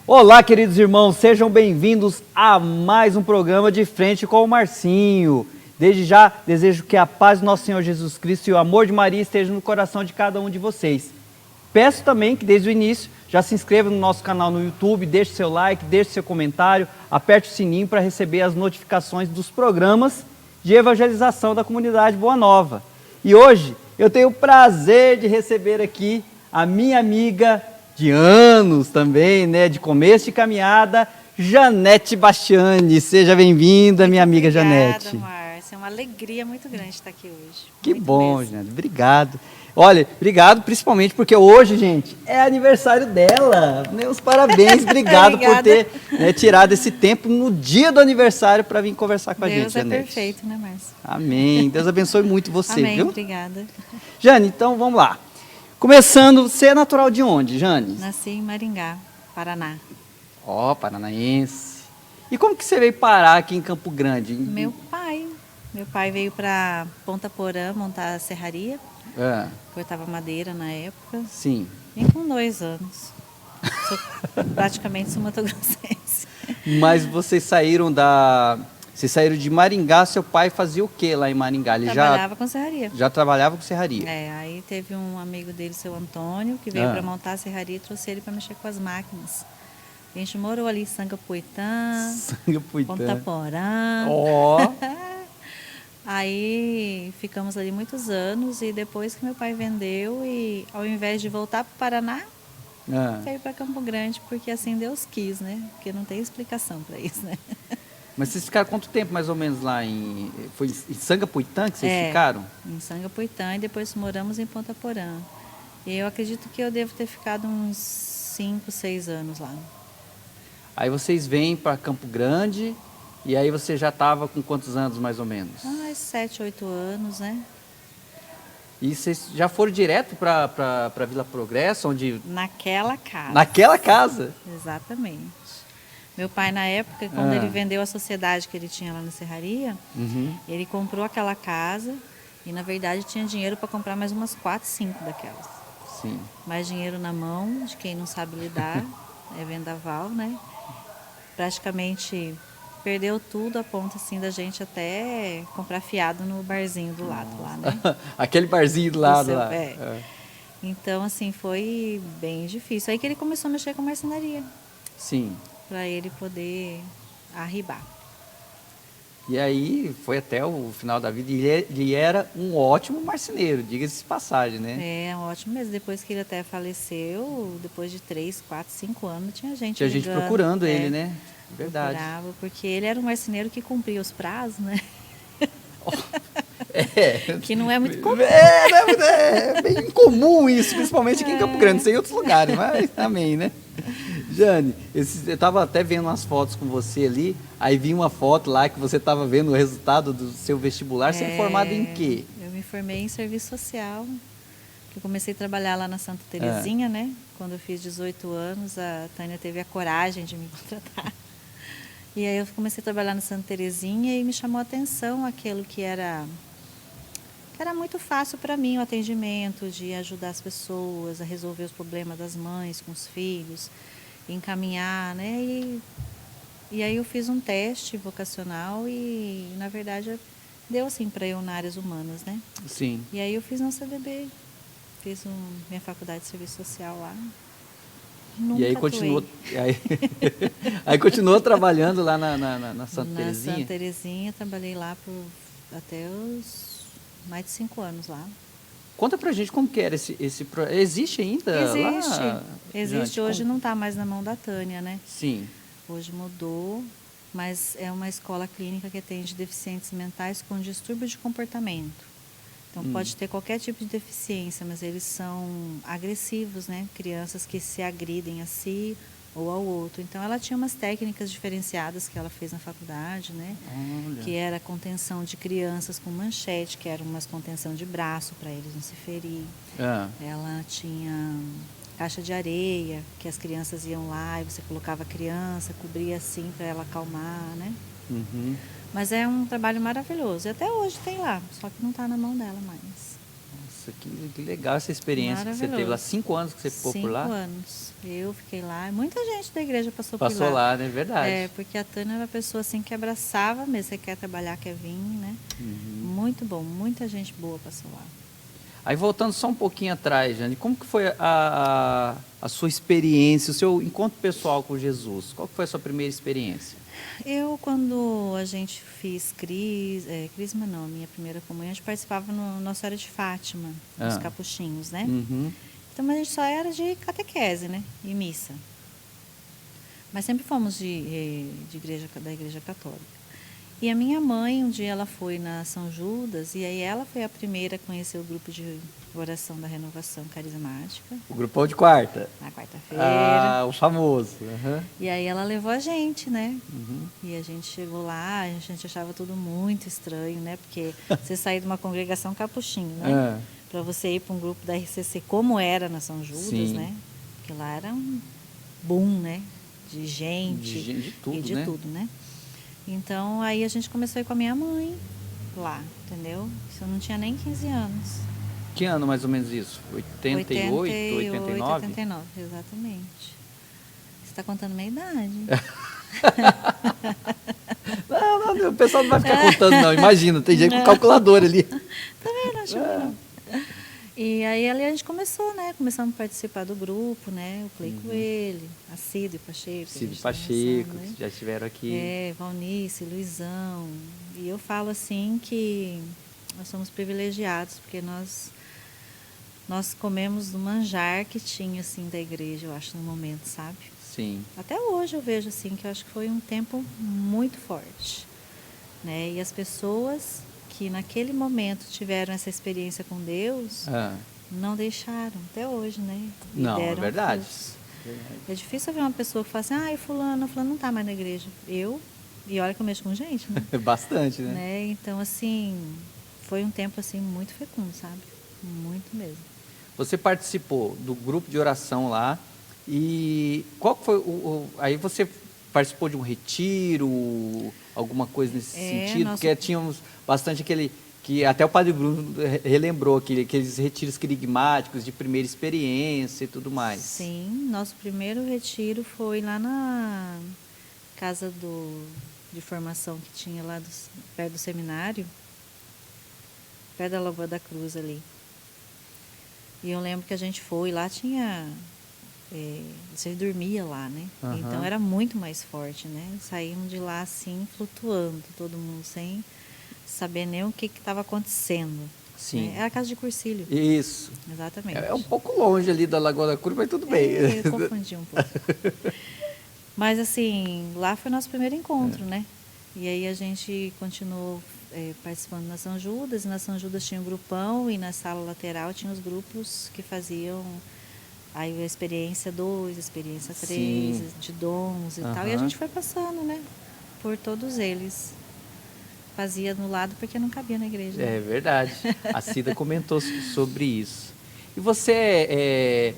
Olá, queridos irmãos, sejam bem-vindos a mais um programa de Frente com o Marcinho. Desde já, desejo que a paz do nosso Senhor Jesus Cristo e o amor de Maria estejam no coração de cada um de vocês. Peço também que desde o início já se inscreva no nosso canal no YouTube, deixe seu like, deixe seu comentário, aperte o sininho para receber as notificações dos programas de evangelização da comunidade Boa Nova. E hoje eu tenho o prazer de receber aqui a minha amiga de anos também, né, de começo de caminhada, Janete Bastiani. Seja bem-vinda, minha amiga Janete. Obrigada, Márcia. É uma alegria muito grande estar aqui hoje. Que muito bom, mesmo. Janete. Obrigado. Olha, obrigado principalmente porque hoje, gente, é aniversário dela. Meus parabéns, obrigado por ter tirado esse tempo no dia do aniversário para vir conversar com a gente, Janete. Deus é perfeito, né, Márcia? Amém. Deus abençoe muito você, Amém, viu? obrigada. Jane, então vamos lá. Começando, você é natural de onde, Jane? Nasci em Maringá, Paraná. Ó, paranaense. E como que você veio parar aqui em Campo Grande? Meu pai veio para Ponta Porã montar a serraria, cortava madeira na época. Sim. Vim com 2 anos. Praticamente sou mato-grossense. Mas vocês saíram de Maringá, seu pai fazia o que lá em Maringá? Ele Trabalhava com serraria. já trabalhava com serraria? Aí teve um amigo dele, seu Antônio, que veio para montar a serraria e trouxe ele para mexer com as máquinas. A gente morou ali em Sangapuitã, Ponta Porã. Ó. Aí ficamos ali muitos anos e depois que meu pai vendeu e ao invés de voltar para o Paraná, veio para Campo Grande, porque assim Deus quis, né? Porque não tem explicação para isso, né? Mas vocês ficaram quanto tempo mais ou menos lá foi em Sangapuitã que vocês ficaram? Em Sangapuitã e depois moramos em Ponta Porã. E eu acredito que eu devo ter ficado uns 5, 6 anos lá. Aí vocês vêm para Campo Grande e aí você já estava com quantos anos mais ou menos? 7, 8 anos, né? E vocês já foram direto para Vila Progresso, onde... Naquela casa. Naquela casa? Exatamente. Meu pai, na época, quando ele vendeu a sociedade que ele tinha lá na serraria, ele comprou aquela casa e, na verdade, tinha dinheiro para comprar mais umas 4, 5 daquelas. Sim. Mais dinheiro na mão, de quem não sabe lidar, é vendaval, né? Praticamente perdeu tudo a ponto, assim, da gente até comprar fiado no barzinho do lado lá, né? Aquele barzinho do lado lá. Então, assim, foi bem difícil. Aí que ele começou a mexer com marcenaria. Sim. Para ele poder arribar. E aí foi até o final da vida. E ele era um ótimo marceneiro, diga-se de passagem, né? É, ótimo mesmo. Depois que ele até faleceu, depois de 3, 4, 5 anos, tinha gente Tinha gente procurando ele, né? Verdade. Procurava, porque ele era um marceneiro que cumpria os prazos, né? Que não é muito comum. É bem incomum isso, principalmente aqui em Campo Grande, sem outros lugares, mas amém, né? Jane, eu estava até vendo umas fotos com você ali, aí vi uma foto lá que você estava vendo o resultado do seu vestibular. Você é formada em quê? Eu me formei em serviço social, que eu comecei a trabalhar lá na Santa Terezinha, né? Quando eu fiz 18 anos, a Tânia teve a coragem de me contratar. E aí eu comecei a trabalhar na Santa Terezinha e me chamou a atenção aquilo que era muito fácil para mim, o atendimento, de ajudar as pessoas a resolver os problemas das mães com os filhos, encaminhar, né? E aí eu fiz um teste vocacional e, na verdade, deu assim para eu na áreas humanas, né? Sim. E aí eu fiz no CDB, fiz minha faculdade de serviço social lá. Nunca e aí continuou, aí continuou trabalhando lá na Santa Terezinha? Na Santa Terezinha, trabalhei lá por até os mais de 5 anos lá. Conta pra gente como que era esse projeto. Existe ainda? Existe. Lá? Existe. Hoje não está mais na mão da Tânia, né? Sim. Hoje mudou, mas é uma escola clínica que atende deficientes mentais com distúrbio de comportamento. Então pode ter qualquer tipo de deficiência, mas eles são agressivos, né? Crianças que se agridem a si ou ao outro. Então ela tinha umas técnicas diferenciadas que ela fez na faculdade, né? Olha. Que era contenção de crianças com manchete, que era uma contenção de braço para eles não se ferir. Ela tinha caixa de areia, que as crianças iam lá e você colocava a criança, cobria assim para ela acalmar, né? Mas é um trabalho maravilhoso. E até hoje tem lá, só que não está na mão dela mais. Nossa, que legal essa experiência que você teve lá. 5 anos que você ficou por lá? 5 anos. Eu fiquei lá. Muita gente da igreja passou por lá. Passou lá, né? Verdade. Porque a Tânia era uma pessoa assim que abraçava mesmo. Você quer trabalhar, quer vir, né? Muito bom. Muita gente boa passou lá. Aí voltando só um pouquinho atrás, Jane, como que foi a sua experiência, o seu encontro pessoal com Jesus? Qual que foi a sua primeira experiência? Eu, quando a gente fez crisma não, minha primeira comunhão, a gente participava no Nossa Senhora de Fátima, nos capuchinhos, né? Então a gente só era de catequese, né? E missa. Mas sempre fomos da igreja católica. E a minha mãe, um dia ela foi na São Judas, e aí ela foi a primeira a conhecer o grupo de oração da Renovação Carismática. O grupão de quarta? Na quarta-feira. Ah, o famoso. E aí ela levou a gente, né? E a gente chegou lá, a gente achava tudo muito estranho, né? Porque você sair de uma congregação capuchinho, né? Para você ir para um grupo da RCC, como era na São Judas, Sim. né? Porque lá era um boom, né? De gente. De tudo, e de né? tudo, né? Então, aí a gente começou a ir com a minha mãe lá, entendeu? Isso eu não tinha nem 15 anos. Que ano mais ou menos isso? 88, 89? 89, exatamente. Você está contando minha idade. Não, o pessoal não vai ficar contando, não. Imagina, tem gente com calculador ali. Tá vendo? Acho que não. E aí ali a gente começou, né? Começamos a participar do grupo, né? O Clay Coelho, a Cida e Pacheco. Cida e Pacheco, né? já estiveram aqui. Valnice, Luizão. E eu falo assim que nós somos privilegiados, porque nós comemos do manjar que tinha, assim, da igreja, eu acho, no momento, sabe? Sim. Até hoje eu vejo, assim, que eu acho que foi um tempo muito forte, né? E as pessoas que naquele momento tiveram essa experiência com Deus, não deixaram, até hoje, né? E não, é deram verdade. É difícil ver uma pessoa que fala assim, fulano não está mais na igreja. E olha que eu mexo com gente, né? Bastante, né? Então, assim, foi um tempo, assim, muito fecundo, sabe? Muito mesmo. Você participou do grupo de oração lá e qual foi aí você participou de um retiro, alguma coisa nesse sentido? Porque tínhamos bastante que até o Padre Bruno relembrou aqueles retiros querigmáticos de primeira experiência e tudo mais. Sim, nosso primeiro retiro foi lá na casa de formação que tinha lá perto do seminário, perto da Lagoa da Cruz ali. E eu lembro que a gente foi, lá tinha... você dormia lá, né? Então era muito mais forte, né? Saímos de lá assim, flutuando, todo mundo sem saber nem o que estava acontecendo. Sim. Né? Era a casa de Cursilho. Isso. Exatamente. É um pouco longe ali da Lagoa da Cruz, mas tudo bem. Eu confundi um pouco. Mas assim, lá foi nosso primeiro encontro, né? E aí a gente continuou participando na São Judas, e na São Judas tinha um grupão, e na sala lateral tinha os grupos que faziam aí a experiência 2, a experiência 3, de dons e tal. E a gente foi passando, né? Por todos eles. Fazia no lado porque não cabia na igreja. É verdade. A Cida comentou sobre isso. E você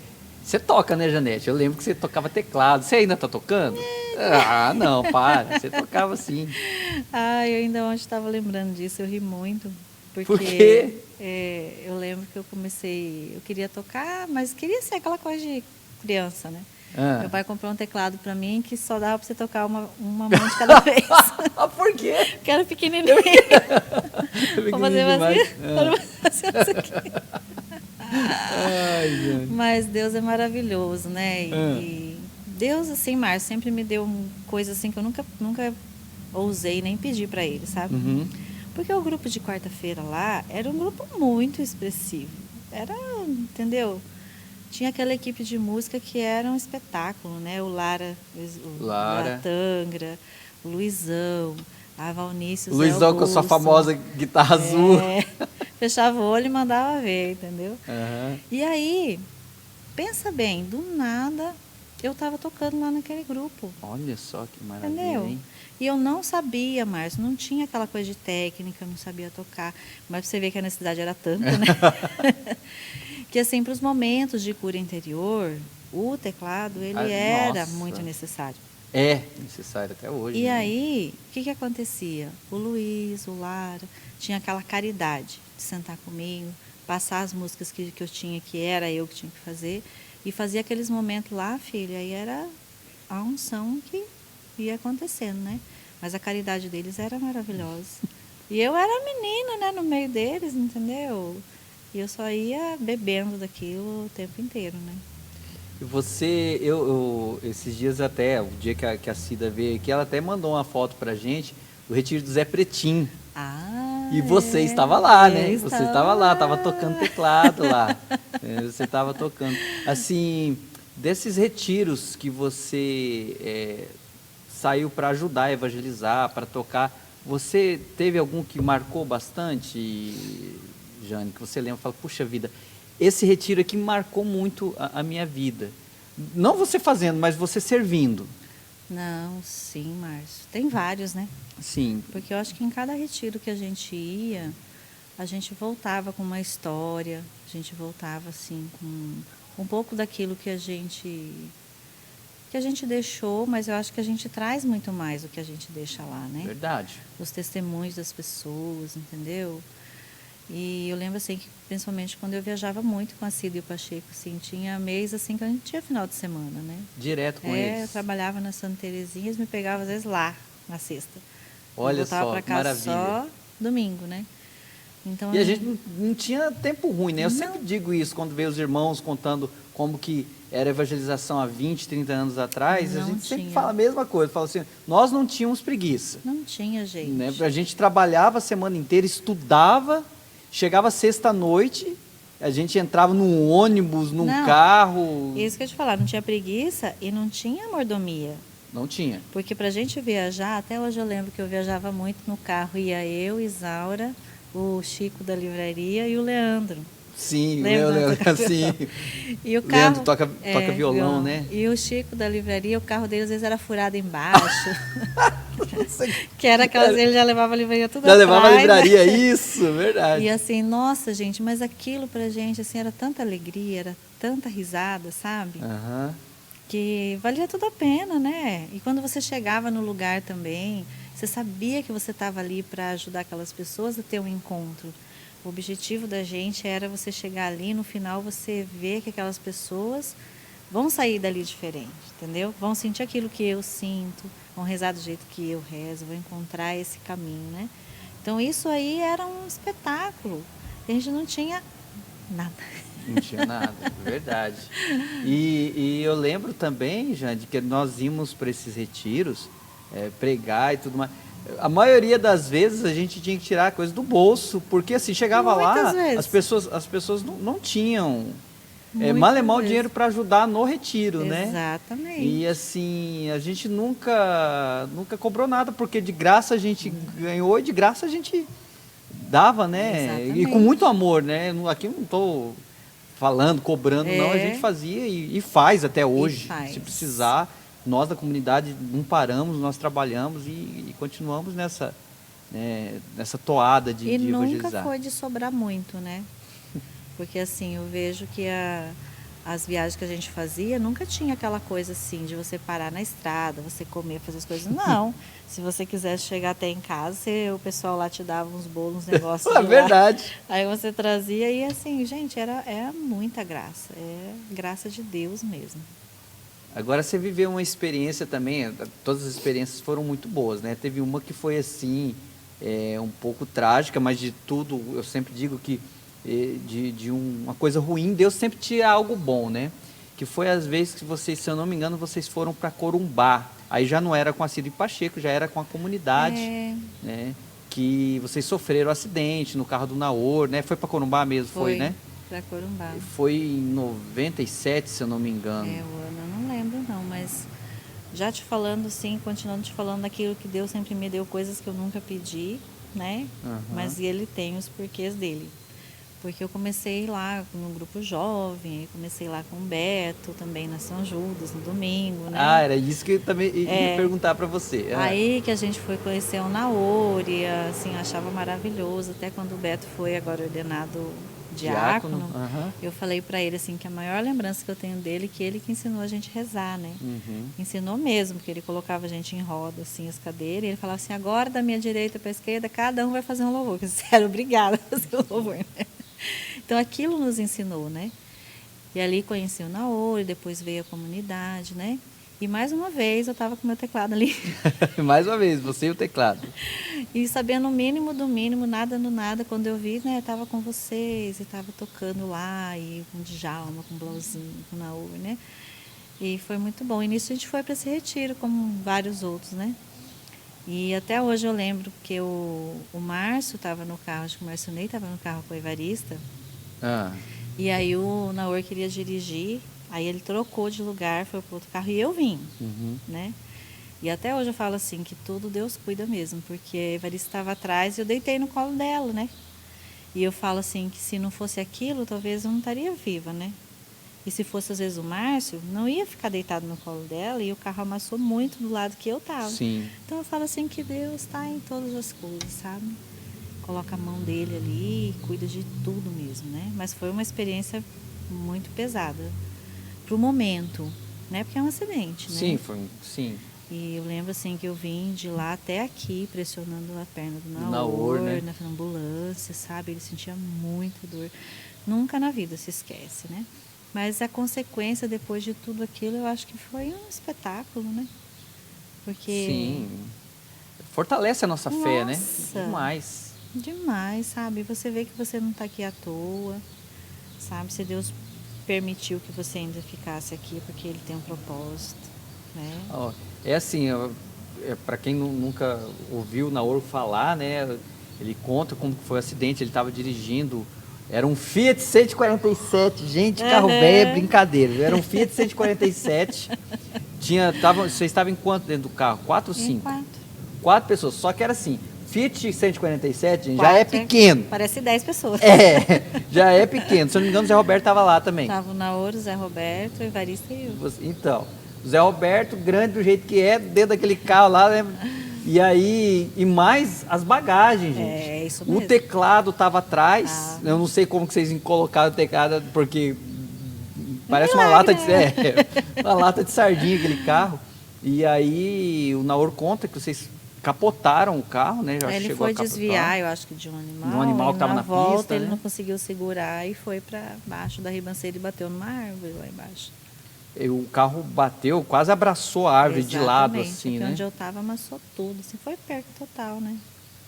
toca, né, Janete? Eu lembro que você tocava teclado. Você ainda está tocando? Ah, não, para. Você tocava sim. Eu ainda ontem estava lembrando disso, eu ri muito. Por quê? Eu lembro que eu queria tocar, mas queria ser aquela coisa de criança, né? Meu pai comprou um teclado para mim que só dava para você tocar uma mão de cada vez. Por quê? Porque era pequenininho. Vou fazer assim aqui. Mas Deus é maravilhoso, né? E Deus, assim, Márcio, sempre me deu coisa assim que eu nunca ousei nem pedir para ele, sabe? Porque o grupo de quarta-feira lá era um grupo muito expressivo. Era, entendeu? Tinha aquela equipe de música que era um espetáculo, né? O Lara Tangra, o Luizão, a Valnice, o Zé Luizão com a sua famosa guitarra azul. Fechava o olho e mandava ver, entendeu? E aí, pensa bem, do nada eu estava tocando lá naquele grupo. Olha só que maravilha, entendeu? Hein? E eu não sabia, Márcio, não tinha aquela coisa de técnica, eu não sabia tocar. Mas você vê que a necessidade era tanta, né? Que assim, para os momentos de cura interior, o teclado, ele era muito necessário. É necessário até hoje. E aí, o que acontecia? O Luiz, o Lara, tinha aquela caridade de sentar comigo, passar as músicas que eu tinha, que era eu que tinha que fazer. E fazia aqueles momentos lá, filha, e era a unção que ia acontecendo, né? Mas a caridade deles era maravilhosa. E eu era menina, né, no meio deles, entendeu? E eu só ia bebendo daquilo o tempo inteiro, né? E você, esses dias até, o dia que a Cida veio aqui, ela até mandou uma foto pra gente do retiro do Zé Pretinho. Ah, E você estava lá, né? eu Você estava lá, lá. estava tocando teclado lá. Você estava tocando. Assim, desses retiros que você saiu para ajudar a evangelizar, para tocar, você teve algum que marcou bastante, Jane, que você lembra e fala, puxa vida, esse retiro aqui marcou muito a minha vida. Não você fazendo, mas você servindo. Não, sim, Márcio. Tem vários, né? Sim. Porque eu acho que em cada retiro que a gente ia, a gente voltava com uma história, a gente voltava assim com um pouco daquilo que a gente deixou, mas eu acho que a gente traz muito mais do que a gente deixa lá, né? Verdade. Os testemunhos das pessoas, entendeu? E eu lembro assim que principalmente quando eu viajava muito com a Cida e o Pacheco, assim, tinha mês assim que a gente tinha final de semana, né? Direto com Eu eles. trabalhava na Santa Terezinha, eles me pegavam às vezes lá na sexta. Olha eu voltava só, para que casa maravilha. só domingo, né? Então, E a gente não tinha tempo ruim, né? Eu Não. sempre digo isso quando vejo os irmãos contando como que era a evangelização há 20, 30 anos atrás. A Não gente sempre tinha. fala a mesma coisa. Fala assim, nós não tínhamos preguiça. não tinha jeito. Né? A gente trabalhava a semana inteira, estudava, chegava sexta-noite, a gente entrava num ônibus, num Não. carro. Isso que eu te falar, não tinha preguiça e não tinha mordomia. Não tinha. Porque para a gente viajar, até hoje eu lembro que eu viajava muito no carro, ia eu, Isaura, o Chico da livraria e o Leandro. Sim, Lembra? sim. E o Leandro carro, toca violão, né? E o Chico da livraria, o carro dele às vezes era furado embaixo. Que era aquelas, ele já levava a livraria tudo Já atrás, levava a livraria, né? isso, verdade. E assim, nossa, gente, mas aquilo pra gente, assim, era tanta alegria, era tanta risada, sabe? Aham. Que valia tudo a pena, né? E quando você chegava no lugar também, você sabia que você estava ali para ajudar aquelas pessoas a ter um encontro. O objetivo da gente era você chegar ali, no final você ver que aquelas pessoas vão sair dali diferente, entendeu? Vão sentir aquilo que eu sinto, vão rezar do jeito que eu rezo, vão encontrar esse caminho, né? Então isso aí era um espetáculo. E a gente não tinha nada. Não tinha nada, verdade. E eu lembro também, Jane, que nós íamos para esses retiros, pregar e tudo mais. A maioria das vezes a gente tinha que tirar coisa do bolso, porque assim, chegava Muitas lá, vezes. as pessoas não tinham Muitas mal e mal vezes. dinheiro para ajudar no retiro, né? Exatamente. E assim, a gente nunca cobrou nada, porque de graça a gente ganhou e de graça a gente dava, né? Exatamente. E com muito amor, né? Aqui eu não estou falando, cobrando, não. A É. gente fazia e faz até hoje. faz. Se precisar, nós da comunidade não paramos, nós trabalhamos e continuamos nessa toada de E nunca evangelizar. foi de sobrar muito, né? Porque assim, eu vejo que as viagens que a gente fazia, nunca tinha aquela coisa assim de você parar na estrada, você comer, fazer as coisas. Não. Se você quisesse chegar até em casa, o pessoal lá te dava uns bolos, uns negócios. É verdade. Aí você trazia e assim, gente, era muita graça. É graça de Deus mesmo. Agora você viveu uma experiência também, todas as experiências foram muito boas, né? Teve uma que foi assim, um pouco trágica, mas de tudo, eu sempre digo que de uma coisa ruim, Deus sempre tira algo bom, né? Que foi às vezes que vocês, se eu não me engano, vocês foram para Corumbá. Aí já não era com a Cida e Pacheco, já era com a comunidade, né? Que vocês sofreram acidente no carro do Naor, né? Foi para Corumbá mesmo, foi, né? Para Corumbá. Foi em 97, se eu não me engano. O ano eu não lembro não, mas já te falando sim, continuando te falando daquilo que Deus sempre me deu, coisas que eu nunca pedi, né? Uhum. Mas Ele tem os porquês dele. Porque eu comecei lá no grupo jovem, comecei lá com o Beto, também na São Judas, no domingo, né? Ah, era isso que eu também ia perguntar para você. Aí que a gente foi conhecer o Naori, assim, achava maravilhoso. Até quando o Beto foi agora ordenado diácono, eu falei para ele assim que a maior lembrança que eu tenho dele é que ele que ensinou a gente a rezar, né? Ensinou mesmo, porque ele colocava a gente em roda, assim, as cadeiras, e ele falava assim, agora da minha direita para a esquerda, cada um vai fazer um louvor. Eu disse, era obrigada a fazer o louvor, né? Então, aquilo nos ensinou, né? E ali conheci o Naor, e depois veio a comunidade, né? E mais uma vez eu estava com meu teclado ali. Mais uma vez, você e o teclado. E sabendo o mínimo do mínimo, nada no nada, quando eu vi, né, estava com vocês, e estava tocando lá, e com o Djalma, com o Blauzinho, com o Naor, né? E foi muito bom. E nisso a gente foi para esse retiro, como vários outros, né? E até hoje eu lembro que o Márcio estava no carro, acho que o Márcio Ney estava no carro com o Evarista. Ah, E aí o Naor queria dirigir, aí ele trocou de lugar, foi para outro carro e eu vim, né? E até hoje eu falo assim, que tudo Deus cuida mesmo, porque a Evarista estava atrás e eu deitei no colo dela, né? E eu falo assim, que se não fosse aquilo, talvez eu não estaria viva, né? E se fosse às vezes o Márcio, não ia ficar deitado no colo dela e o carro amassou muito do lado que eu estava. sim. Então eu falo assim que Deus está em todas as coisas, sabe? Coloca a mão dele ali e cuida de tudo mesmo, né? Mas foi uma experiência muito pesada pro momento, né? Porque é um acidente, né? Sim, sim. E eu lembro assim que eu vim de lá até aqui pressionando a perna do Naor, Naor, né? na ambulância, sabe? Ele sentia muita dor. Nunca na vida se esquece, né? Mas a consequência depois de tudo aquilo, eu acho que foi um espetáculo, né? Porque Sim. Fortalece a nossa fé, né? Nossa. Demais. Demais, sabe? Você vê que você não está aqui à toa, sabe? Se Deus permitiu que você ainda ficasse aqui, é porque Ele tem um propósito, né? Ó, é assim, para quem nunca ouviu o Naor falar, né? Ele conta como que foi o acidente, ele estava dirigindo, era um Fiat 147, gente, carro velho é brincadeira, era um Fiat 147, você estava em quanto dentro do carro? 4 ou 5? 4. 4 pessoas, só que era assim, Fiat 147, gente, já é pequeno. Parece 10 pessoas. É, já é pequeno, se eu não me engano o Zé Roberto estava lá também. Tava o Naor, o Zé Roberto, o Evarista e eu. Então, o Zé Roberto, grande do jeito que é, dentro daquele carro lá, né? E aí, e mais as bagagens, gente. É, isso mesmo. O teclado estava atrás, eu não sei como que vocês colocaram o teclado, porque parece uma lata de, uma lata de sardinha aquele carro. E aí, o Naor conta que vocês capotaram o carro, né? Já Ele chegou foi a capotar. desviar, eu acho que de um animal. De um animal que estava na volta, pista, ele né? não conseguiu segurar e foi para baixo da ribanceira e bateu numa árvore lá embaixo. E o carro bateu, quase abraçou a árvore de lado, Exatamente, assim, porque né? onde eu estava amassou tudo, assim, foi perto total, né?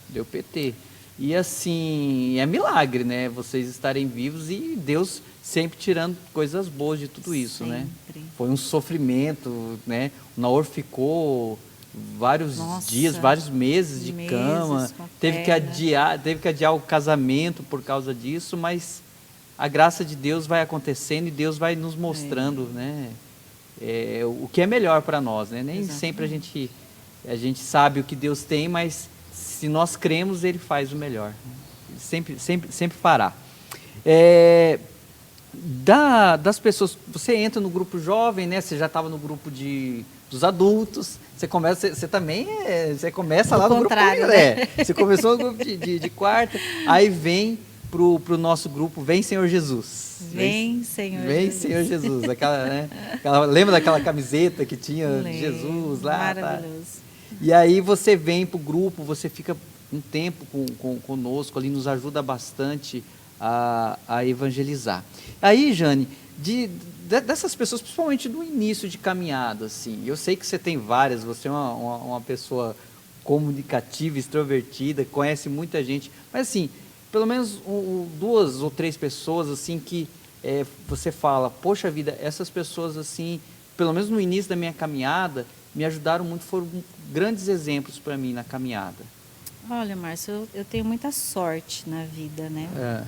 Deu PT. E assim, é milagre, né? Vocês estarem vivos e Deus sempre tirando coisas boas de tudo isso, né? Sempre. Foi um sofrimento, né? O Naor ficou vários Nossa, dias, vários meses de meses cama, com a teve que adiar o casamento por causa disso, mas a graça de Deus vai acontecendo e Deus vai nos mostrando, né? O que é melhor para nós, né? Nem Exatamente. sempre a gente sabe o que Deus tem, mas se nós cremos, Ele faz o melhor. Ele sempre fará. Das pessoas, você entra no grupo jovem, né? Você já estava no grupo dos adultos. Você começa lá no grupo, né? Você começou no grupo de quarta, aí vem pro nosso grupo, vem Senhor Jesus. Vem Senhor vem Jesus. Senhor Jesus. Lembra daquela camiseta que tinha de Jesus lá? Maravilhoso. Tá? E aí você vem pro grupo, você fica um tempo conosco ali, nos ajuda bastante a evangelizar. Aí, Jane, dessas pessoas, principalmente no início de caminhada, assim, eu sei que você tem várias, você é uma pessoa comunicativa, extrovertida, conhece muita gente, mas assim, pelo menos 2 ou 3 pessoas assim que você fala, poxa vida, essas pessoas assim, pelo menos no início da minha caminhada, me ajudaram muito, foram grandes exemplos para mim na caminhada. Olha, Márcio, eu tenho muita sorte na vida, né?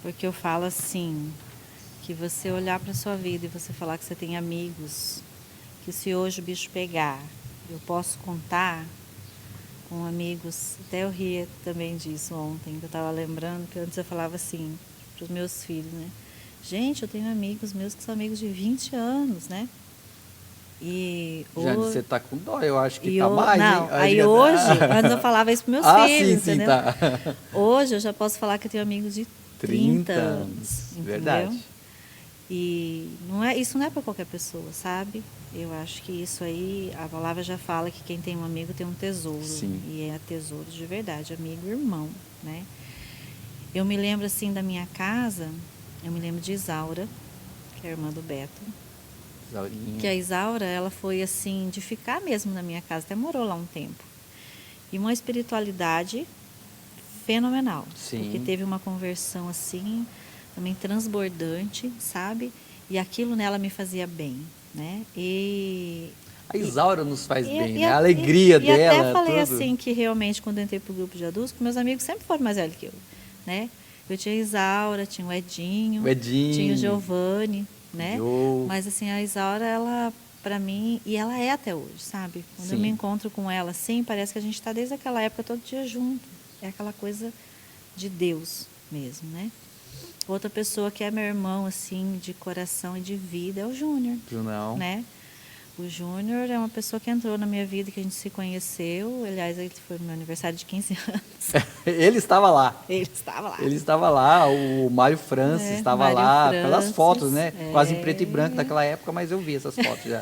Porque eu falo assim, que você olhar para a sua vida e você falar que você tem amigos, que se hoje o bicho pegar, eu posso contar com amigos. Até eu ria também disso ontem, que eu estava lembrando, que antes eu falava assim para os meus filhos, né? Gente, eu tenho amigos meus que são amigos de 20 anos, né? E Jane, você está com dó, eu acho que está mais, não, hein? Aí hoje, antes eu falava isso para meus filhos, sim, entendeu? Tá. Hoje eu já posso falar que eu tenho amigos de 30 anos, entendeu? Verdade. E isso não é para qualquer pessoa, sabe? Eu acho que isso aí, a palavra já fala que quem tem um amigo tem um tesouro. Sim. E é tesouro de verdade, amigo e irmão, né? Eu me lembro assim da minha casa, eu me lembro de Isaura, que é a irmã do Beto. Isaurinha. Que a Isaura, ela foi assim, de ficar mesmo na minha casa, até morou lá um tempo. E uma espiritualidade fenomenal. Sim. Porque teve uma conversão assim, também transbordante, sabe? E aquilo nela me fazia bem, né? A Isaura nos faz bem, né? a- A alegria e dela, até falei tudo. assim, que realmente quando eu entrei pro grupo de adultos, que meus amigos sempre foram mais velhos que eu, né? Eu tinha a Isaura, tinha o Edinho, O Edinho. tinha o Giovanni, né? Jô. Mas assim, a Isaura, ela, pra mim, e ela é até hoje, sabe? Quando eu Sim. me encontro com ela, assim, parece que a gente tá desde aquela época todo dia junto. É aquela coisa de Deus mesmo, né? Outra pessoa que é meu irmão, assim, de coração e de vida, é o Júnior, Não. né? O Júnior é uma pessoa que entrou na minha vida, que a gente se conheceu. Aliás, ele foi no meu aniversário de 15 anos. Ele estava lá. Ele estava lá. Ele estava lá, o Mário Francis estava Mário lá, Francis, pelas fotos, né? Quase em preto e é. branco daquela época, mas eu vi essas fotos já.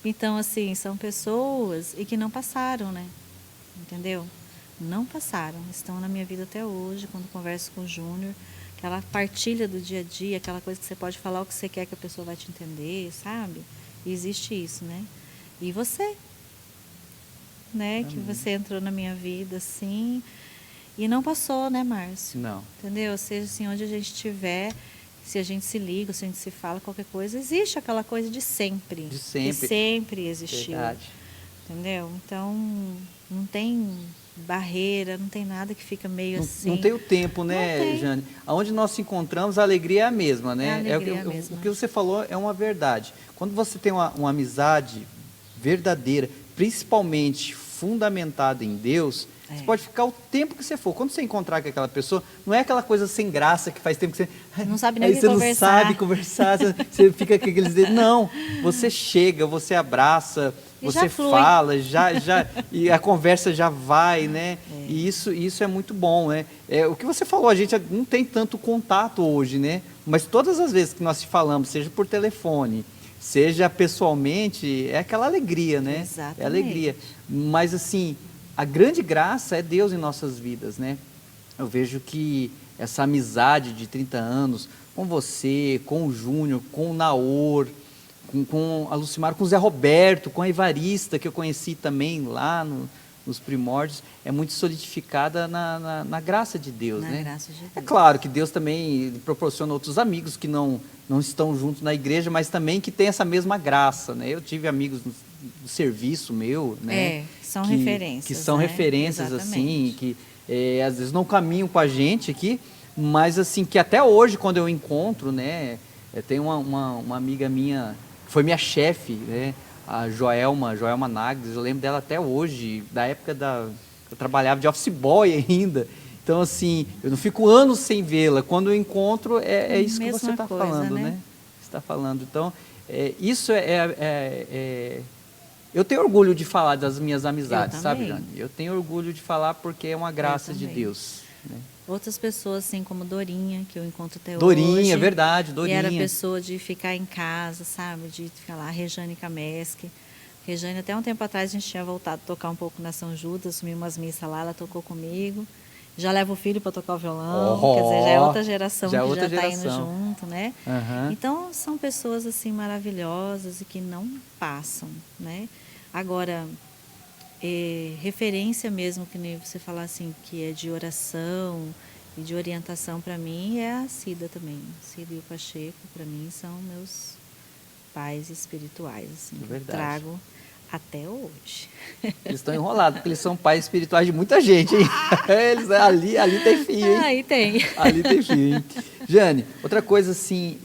Então, assim, são pessoas e que não passaram, né? Entendeu? Não passaram. Estão na minha vida até hoje, quando converso com o Júnior. Aquela partilha do dia a dia, aquela coisa que você pode falar o que você quer que a pessoa vai te entender, sabe? E existe isso, né? E você, né? Que você entrou na minha vida, assim, e não passou, né, Márcio? Não. Entendeu? Ou seja, assim, onde a gente estiver, se a gente se liga, se a gente se fala, qualquer coisa, existe aquela coisa de sempre. De sempre. Que sempre existiu. Verdade. Entendeu? Então, não tem barreira, não tem nada que fica meio assim. Não tem o tempo, né, Não tem. Jane? Onde nós se encontramos, a alegria é a mesma, né? É a alegria o que- mesma. O que você falou é uma verdade. Quando você tem uma amizade verdadeira, principalmente fundamentada em Deus, você pode ficar o tempo que você for. Quando você encontrar com aquela pessoa, não é aquela coisa sem graça que faz tempo que você... Não sabe nem aí o que você conversar. não sabe conversar, você fica com aqueles dedos. Não, você chega, você abraça, E já você flui. fala, e a conversa já vai, né? E isso é muito bom, né? O que você falou, a gente não tem tanto contato hoje, né? Mas todas as vezes que nós se falamos, seja por telefone, seja pessoalmente, é aquela alegria, né? Exatamente. É alegria. Mas assim, a grande graça é Deus em nossas vidas, né? Eu vejo que essa amizade de 30 anos com você, com o Júnior, com o Naor, com a Lucimar, com o Zé Roberto, com a Evarista, que eu conheci também lá nos primórdios, é muito solidificada na graça de Deus, Na né? graça de Deus. É claro que Deus também proporciona outros amigos que não estão juntos na igreja, mas também que tem essa mesma graça, né? Eu tive amigos do serviço meu, né? São que, referências. que são né? referências, Exatamente. assim, que às vezes não caminham com a gente aqui, mas assim, que até hoje, quando eu encontro, né? Tem uma amiga minha, que foi minha chefe, né? A Joelma Nagres, eu lembro dela até hoje, da época eu trabalhava de office boy ainda. Então, assim, eu não fico anos sem vê-la. Quando eu encontro, é isso que Mesma você está coisa, falando, né? né? Você está falando. Então, isso eu tenho orgulho de falar das minhas amizades, Eu sabe, também. Jane? Eu tenho orgulho de falar porque é uma graça de também. Deus. Né? Outras pessoas, assim como Dorinha, que eu encontro até hoje. Dorinha, verdade, E Dorinha. era pessoa de ficar em casa, sabe? De ficar lá, Rejane Kameski. Rejane, até um tempo atrás, a gente tinha voltado a tocar um pouco na São Judas, assumi umas missas lá, ela tocou comigo. Já leva o filho para tocar o violão, quer dizer, já é outra geração já é que outra já está indo geração. junto, né? Aham. Então, são pessoas, assim, maravilhosas e que não passam, né? Agora, referência mesmo, que nem você falar assim, que é de oração e de orientação para mim, é a Cida também. Cida e o Pacheco, para mim, são meus pais espirituais, assim, que eu Verdade. trago até hoje. Eles estão enrolados, porque eles são pais espirituais de muita gente, hein? Eles, ali tem fio, hein? Aí tem. Ali tem fio, hein? Jane, outra coisa assim,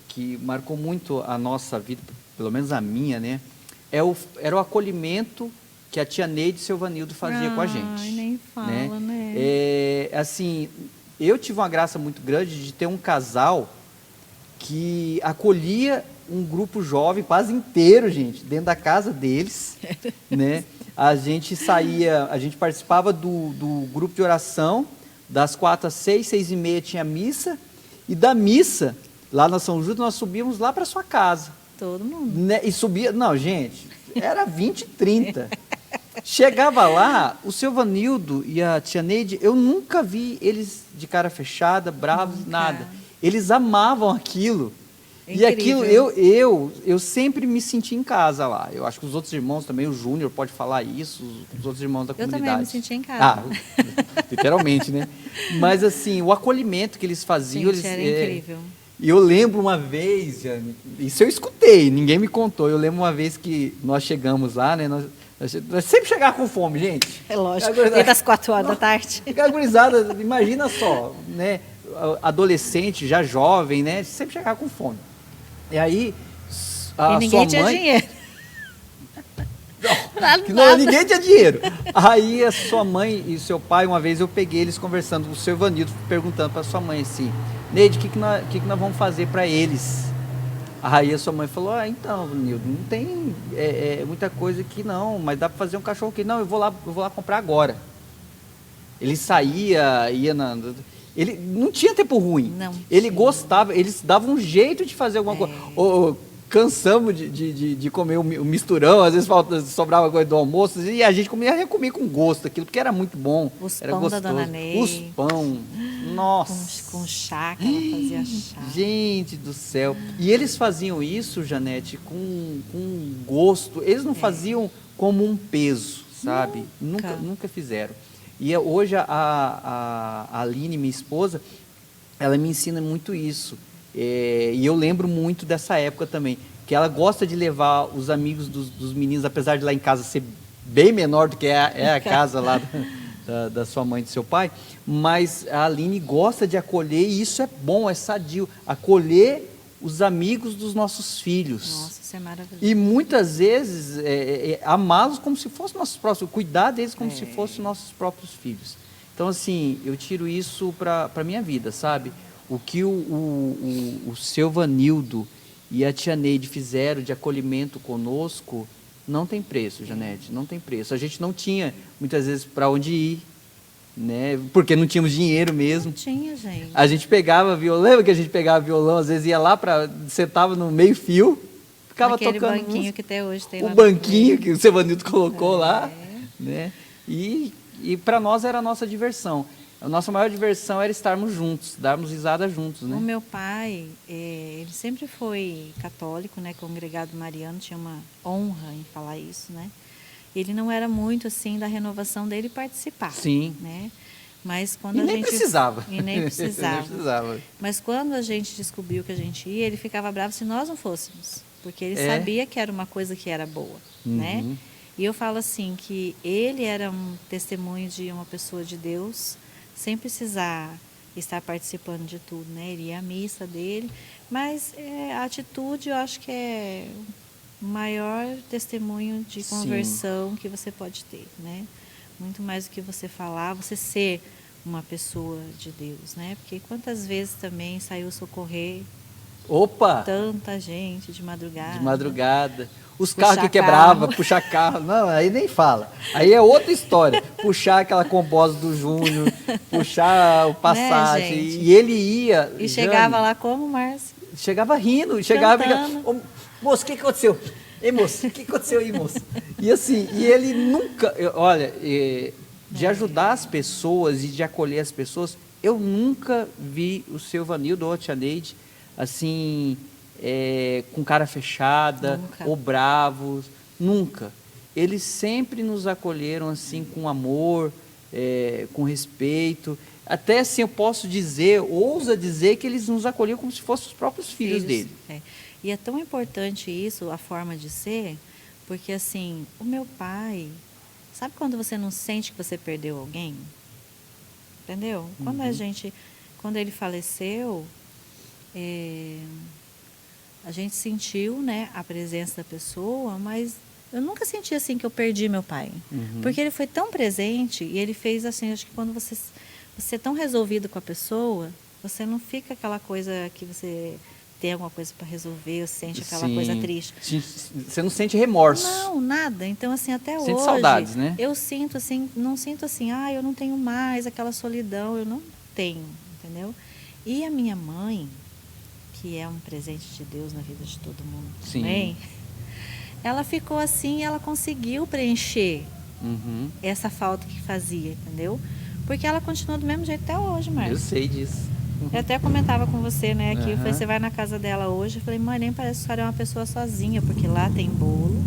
que marcou muito a nossa vida, pelo menos a minha, né? Era o acolhimento que a tia Neide e o seu Vanildo fazia com a gente. Ai, nem fala, né? Assim, eu tive uma graça muito grande de ter um casal que acolhia um grupo jovem quase inteiro, gente, dentro da casa deles, né? A gente participava do grupo de oração, das 4 às 6, 6h30 tinha missa, e da missa, lá na São Judas, nós subíamos lá para sua casa. Todo mundo. Né? E subia, não, gente, era 20, 30. Chegava lá, o seu Vanildo e a tia Neide, eu nunca vi eles de cara fechada, bravos, Nunca. nada. Eles amavam aquilo. É E aquilo, incrível. eu sempre me senti em casa lá. Eu acho que os outros irmãos também, o Júnior pode falar isso, os outros irmãos da Eu comunidade. também me senti em casa. Literalmente, né? Mas assim, o acolhimento que eles faziam... Gente, eles, era incrível. E eu lembro uma vez, Jane, isso eu escutei, ninguém me contou. Eu lembro uma vez que nós chegamos lá, né? Nós sempre chegávamos com fome, gente. É lógico, desde as 4 horas da tarde. Fica agorizada, imagina só, né? Adolescente, já jovem, né? Sempre chegava com fome. E aí, E ninguém tinha dinheiro. Ninguém tinha dinheiro. Aí a sua mãe e seu pai, uma vez eu peguei eles conversando com o seu Ivanildo, perguntando para sua mãe assim, Neide, o que nós vamos fazer para eles? Aí a sua mãe falou, então, Nildo, não tem muita coisa aqui não, mas dá para fazer um cachorro quente. Não, eu vou lá comprar agora. Ele saía, ele não tinha tempo ruim. Não. Ele gostava, eles davam um jeito de fazer alguma coisa. Cansamos de comer o misturão, às vezes sobrava coisa do almoço, e a gente comia com gosto aquilo, porque era muito bom. Os era pão gostoso. da Dona Ney. Os pão, nossa. Com chá, que ela fazia chá. Gente do céu. E eles faziam isso, Janete, com gosto. Eles não faziam como um peso, sabe? Nunca fizeram. E hoje a Aline, minha esposa, ela me ensina muito isso. E eu lembro muito dessa época também, que ela gosta de levar os amigos dos meninos, apesar de lá em casa ser bem menor do que é a casa lá da sua mãe e do seu pai, mas a Aline gosta de acolher, e isso é bom, é sadio, acolher os amigos dos nossos filhos. Nossa, isso é maravilhoso. E muitas vezes amá-los como se fossem nossos próprios, cuidar deles como se fossem nossos próprios filhos. Então, assim, eu tiro isso para a minha vida, sabe? O que o seu Vanildo e a tia Neide fizeram de acolhimento conosco não tem preço, Janete, não tem preço. A gente não tinha, muitas vezes, para onde ir, né? Porque não tínhamos dinheiro mesmo. Não tinha, gente. A gente pegava violão, lembra que a gente pegava violão, às vezes ia lá, sentava no meio fio, ficava Aquele tocando banquinho música. que até hoje tem O lá. banquinho que o seu Vanildo colocou lá, né? E para nós era a nossa diversão. A nossa maior diversão era estarmos juntos, darmos risada juntos, né? O meu pai, ele sempre foi católico, né, congregado mariano, tinha uma honra em falar isso, né? Ele não era muito assim da renovação dele participar. Sim. Né? Mas quando E nem precisava. E nem precisava. Nem precisava. Mas quando a gente descobriu que a gente ia, ele ficava bravo se nós não fôssemos, porque ele sabia que era uma coisa que era boa, né? E eu falo assim que ele era um testemunho de uma pessoa de Deus, sem precisar estar participando de tudo, né? Ele ia à missa dele, mas a atitude eu acho que é o maior testemunho de conversão que você pode ter, né? Muito mais do que você falar, você ser uma pessoa de Deus, né? Porque quantas vezes também saiu socorrer tanta gente de madrugada. De madrugada. Os carros que quebravam, puxar carro. Não, aí nem fala. Aí é outra história. Puxar aquela combosa do Júnior, puxar o Passat. Né, e ele ia... E chegava lá como, Márcio? Chegava rindo. Chegava e... Moço, o que aconteceu? Ei, moço, o que aconteceu aí, moço? E assim, e ele nunca... Olha, de ajudar as pessoas e de acolher as pessoas, eu nunca vi o seu Vanildo ou a tia Neide, assim... com cara fechada, ou bravos, nunca. Eles sempre nos acolheram assim com amor, com respeito. Até assim eu posso dizer, ousa dizer que eles nos acolhiam como se fossem os próprios filhos dele. E é tão importante isso, a forma de ser, porque assim, o meu pai, sabe quando você não sente que você perdeu alguém? Entendeu? Quando ele faleceu, a gente sentiu, né, a presença da pessoa, mas eu nunca senti assim que eu perdi meu pai. Porque ele foi tão presente e ele fez assim, acho que quando você é tão resolvido com a pessoa, você não fica aquela coisa que você tem alguma coisa para resolver, ou sente aquela coisa triste. Você não sente remorso. Não, nada. Então, assim, até hoje... Sente saudades, né? Eu sinto assim, não sinto assim, eu não tenho mais aquela solidão, eu não tenho, entendeu? E a minha mãe, que é um presente de Deus na vida de todo mundo também, ela ficou assim, ela conseguiu preencher essa falta que fazia, entendeu? Porque ela continua do mesmo jeito até hoje, Márcio. Eu sei disso. Eu até comentava com você, né, que eu falei, Aham. você vai na casa dela hoje, eu falei, mãe, nem parece que a senhora é uma pessoa sozinha, porque lá tem bolo,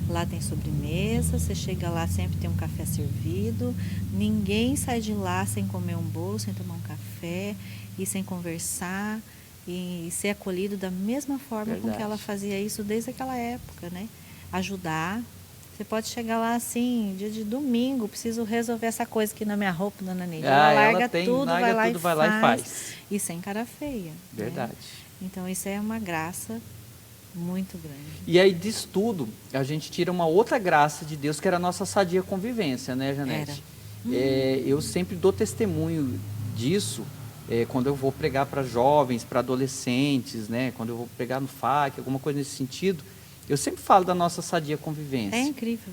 lá tem sobremesa, você chega lá, sempre tem um café servido, ninguém sai de lá sem comer um bolo, sem tomar um café e sem conversar e ser acolhido da mesma forma com que Verdade. ela fazia isso desde aquela época, né? Ajudar. Você pode chegar lá assim, dia de domingo, preciso resolver essa coisa aqui na minha roupa, dona Neide. Ela larga tudo, vai lá, vai lá e faz. e sem cara feia. Verdade. Né? Então isso é uma graça muito grande. E aí disso tudo, a gente tira uma outra graça de Deus, que era a nossa sadia convivência, né, Janete? Eu sempre dou testemunho disso, quando eu vou pregar para jovens, para adolescentes, né? Quando eu vou pregar no FAC, alguma coisa nesse sentido, eu sempre falo da nossa sadia convivência. É incrível.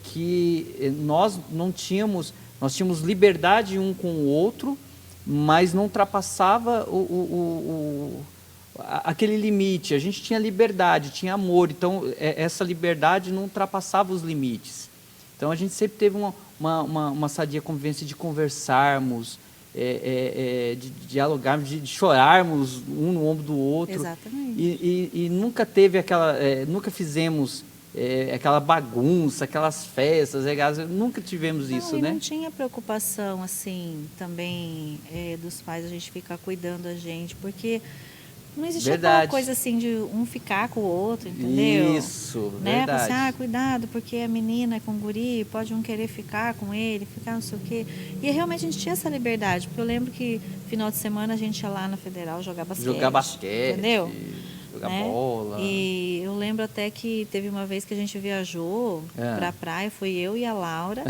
Que nós nós tínhamos liberdade um com o outro, mas não ultrapassava aquele limite. A gente tinha liberdade, tinha amor, então essa liberdade não ultrapassava os limites. Então a gente sempre teve uma sadia convivência de conversarmos, de dialogarmos, de chorarmos um no ombro do outro. Exatamente. E nunca teve nunca fizemos aquela bagunça, aquelas festas, nunca tivemos isso, e né? não tinha preocupação assim também dos pais a gente ficar cuidando da gente, porque não existia aquela coisa assim de um ficar com o outro, entendeu? Isso, né? verdade. Assim, cuidado, porque a menina é com guri, pode um querer ficar com ele, ficar não sei o quê. E realmente a gente tinha essa liberdade, porque eu lembro que final de semana a gente ia lá na Federal jogar basquete. Entendeu? Jogar bola. E eu lembro até que teve uma vez que a gente viajou pra praia, foi eu e a Laura,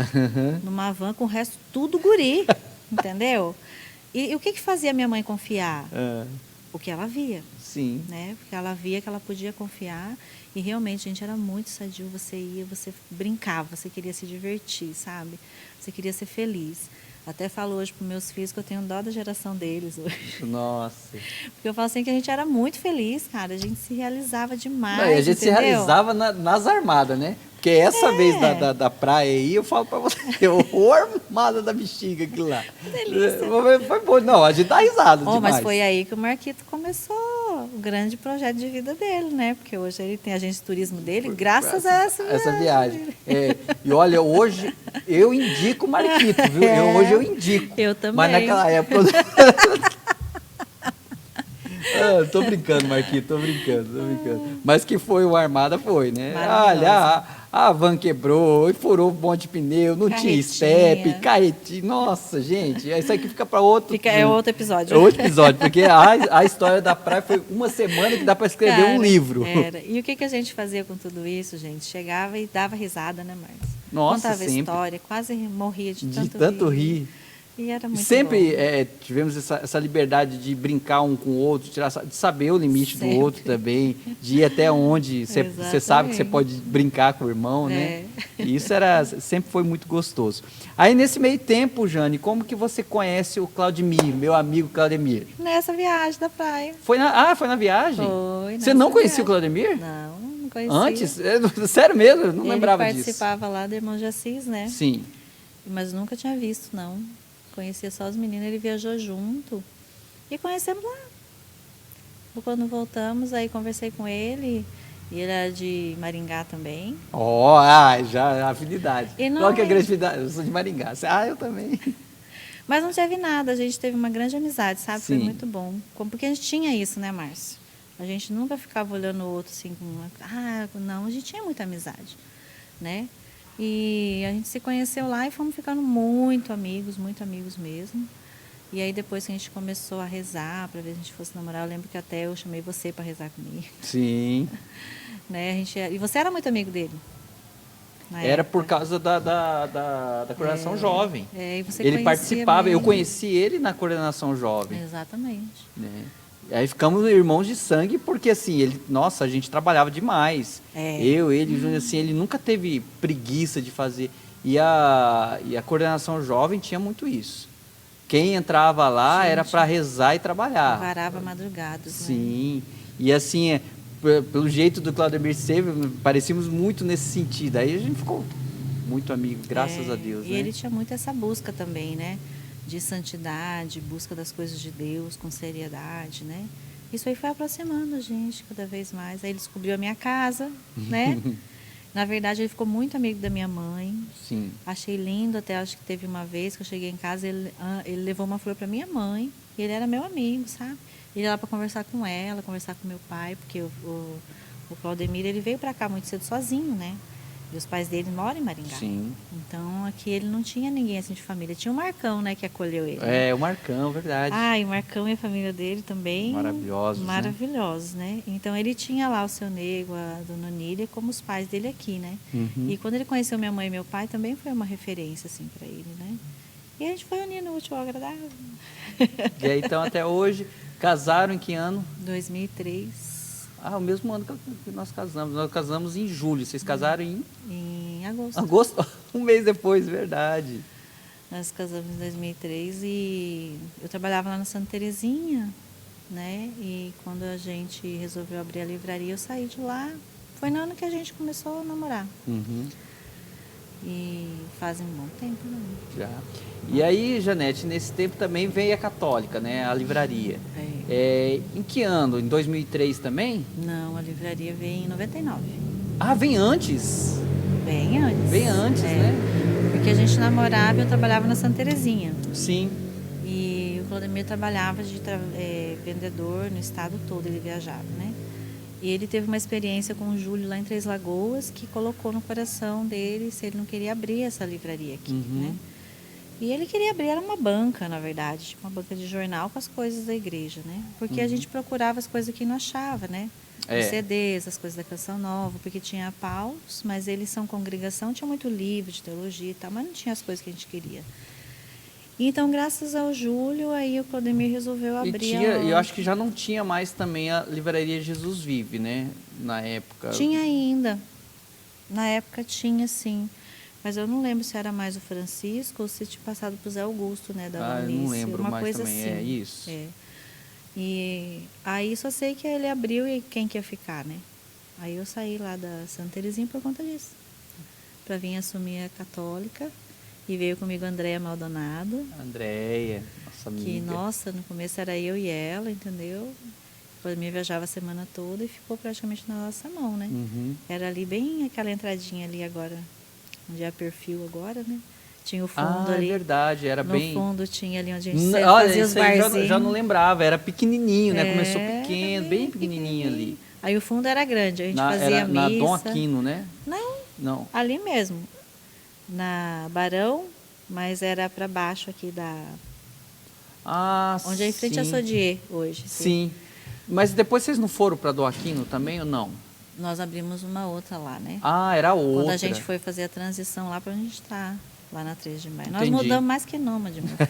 numa van com o resto tudo guri, entendeu? E o que fazia minha mãe confiar? O que ela via. Sim. Né? Porque ela via que ela podia confiar e realmente, gente, era muito sadio. Você ia, você brincava, você queria se divertir, sabe? Você queria ser feliz. Até falo hoje para meus filhos que eu tenho dó da geração deles hoje. Nossa. Porque eu falo assim que a gente era muito feliz, cara. A gente se realizava demais. Não, e a gente entendeu? se realizava nas armadas, né? Porque essa vez da praia aí, eu falo pra você, o armada da bexiga aquilo lá. Que delícia. Foi bom. Não, a gente dá risada demais. Mas foi aí que o Marquito começou o grande projeto de vida dele, né? Porque hoje ele tem a agência de turismo dele, graças a essa viagem. E olha, hoje eu indico o Marquito, viu? Hoje eu indico. Eu também. Mas naquela época... tô brincando, Marquinhos, tô brincando. Mas que foi uma armada, foi, né? Olha, a van quebrou, e furou um monte de pneu, não tinha step, carretinha. Nossa, gente, isso aqui fica para outro... É outro episódio. É outro episódio, porque a história da praia foi uma semana que dá para escrever um livro. E o que a gente fazia com tudo isso, gente? Chegava e dava risada, né, Marcos? Nossa, contava sempre. História, quase morria de tanto rir. E era muito sempre bom. Tivemos essa liberdade de brincar um com o outro, de saber o limite do outro também, de ir até onde você sabe que você pode brincar com o irmão, né? E isso sempre foi muito gostoso. Aí nesse meio tempo, Jane, como que você conhece o Claudemir, meu amigo Claudemir? Nessa viagem da praia. Foi na viagem? Foi. Você não conhecia o Claudemir? Não conhecia. Antes? Sério mesmo? Eu não lembrava disso. Ele participava lá do Irmão de Assis, né? Sim. Mas nunca tinha visto, não. Conhecia só os meninos, ele viajou junto. E conhecemos lá. Quando voltamos, aí conversei com ele. E ele era de Maringá também. Já afinidade. Qual que é a grande afinidade? Eu sou de Maringá. Eu também. Mas não teve nada, a gente teve uma grande amizade, sabe? Sim. Foi muito bom. Porque a gente tinha isso, né, Márcio? A gente nunca ficava olhando o outro assim, não, a gente tinha muita amizade, né? E a gente se conheceu lá e fomos ficando muito amigos mesmo. E aí depois que a gente começou a rezar para ver se a gente fosse namorar, eu lembro que até eu chamei você para rezar comigo. Sim. Né? E você era muito amigo dele? Era por causa da coordenação jovem. E você ele participava, bem. Eu conheci ele na coordenação jovem. Exatamente. Né? E aí ficamos irmãos de sangue, porque assim, a gente trabalhava demais. Eu, ele, Júnior, assim, ele nunca teve preguiça de fazer. E a coordenação jovem tinha muito isso. Quem entrava lá era para rezar e trabalhar. Varava madrugadas. Sim. Né? E assim, pelo jeito do Claudemir ser, parecíamos muito nesse sentido. Aí a gente ficou muito amigo, graças a Deus. E ele tinha muito essa busca também, né? de santidade, busca das coisas de Deus com seriedade, né? Isso aí foi aproximando a gente cada vez mais. Aí ele descobriu a minha casa, né? Na verdade, ele ficou muito amigo da minha mãe. Sim. Achei lindo, até acho que teve uma vez que eu cheguei em casa, ele levou uma flor para minha mãe, e ele era meu amigo, sabe? Ele ia lá para conversar com ela, conversar com meu pai, porque o Claudemir, ele veio para cá muito cedo sozinho, né? E os pais dele moram em Maringá. Sim. Então, aqui ele não tinha ninguém assim de família. Tinha o Marcão, né, que acolheu ele. É, o Marcão, verdade. Ah, e o Marcão e a família dele também. Maravilhosos, maravilhosos, né? Então, ele tinha lá o seu Nego, a dona Nília, como os pais dele aqui, né? Uhum. E quando ele conheceu minha mãe e meu pai, também foi uma referência, assim, para ele, né? E a gente foi unindo o útil ao agradável. E aí, então, até hoje, casaram em que ano? 2003. Ah, o mesmo ano que nós casamos. Nós casamos em julho. Vocês casaram Em agosto. agosto? Um mês depois, verdade. Nós casamos em 2003 e eu trabalhava lá na Santa Terezinha, né? E quando a gente resolveu abrir a livraria, eu saí de lá. Foi no ano que a gente começou a namorar. Uhum. E fazem um bom tempo, né? Já. E aí, Janete, nesse tempo também veio a Católica, né? A livraria. Em que ano? Em 2003 também? Não, a livraria veio em 99. Ah, vem antes. Bem antes. Bem antes, né? Porque a gente namorava e eu trabalhava na Santa Terezinha. Sim. E o Claudemir trabalhava de vendedor no estado todo, ele viajava, né? E ele teve uma experiência com o Júlio lá em Três Lagoas, que colocou no coração dele se ele não queria abrir essa livraria aqui, né? E ele queria abrir, era uma banca, na verdade, tipo uma banca de jornal com as coisas da igreja, né? Porque a gente procurava as coisas que não achava, né? Os CDs, as coisas da Canção Nova, porque tinha paus, mas eles são congregação, tinha muito livro de teologia e tal, mas não tinha as coisas que a gente queria. Então, graças ao Júlio, aí o Claudemir resolveu abrir eu acho que já não tinha mais também a livraria Jesus Vive, né? Na época. Tinha ainda. Na época tinha, sim. Mas eu não lembro se era mais o Francisco ou se tinha passado para o Zé Augusto, né? Da eu não lembro uma mais coisa também. assim. É isso. É. E aí só sei que ele abriu e quem que ia ficar, né? Aí eu saí lá da Santa Terezinha por conta disso. Para vir assumir a Católica. E veio comigo a Andréia Maldonado. Andréia, nossa amiga. Que, nossa, no começo era eu e ela, entendeu? Depois me viajava a semana toda e ficou praticamente na nossa mão, né? Uhum. Era ali bem aquela entradinha ali agora, onde é a Perfil agora, né? Tinha o fundo ali. É verdade, era no bem... No fundo tinha ali onde a gente Olha, fazia os isso aí barzinhos. já não lembrava, era pequenininho, né? Começou pequeno, bem pequenininho ali. Aí o fundo era grande, a gente fazia era missa. Na Dom Aquino, né? Não, ali mesmo, na Barão, mas era para baixo aqui da... onde é em frente a Sodier hoje. Sim. Mas depois vocês não foram para Dom Aquino também ou não? Nós abrimos uma outra lá, né? Ah, era outra. Quando a gente foi fazer a transição lá para onde a gente está, lá na 3 de maio. Entendi. Nós mudamos mais que nômade, meu filho.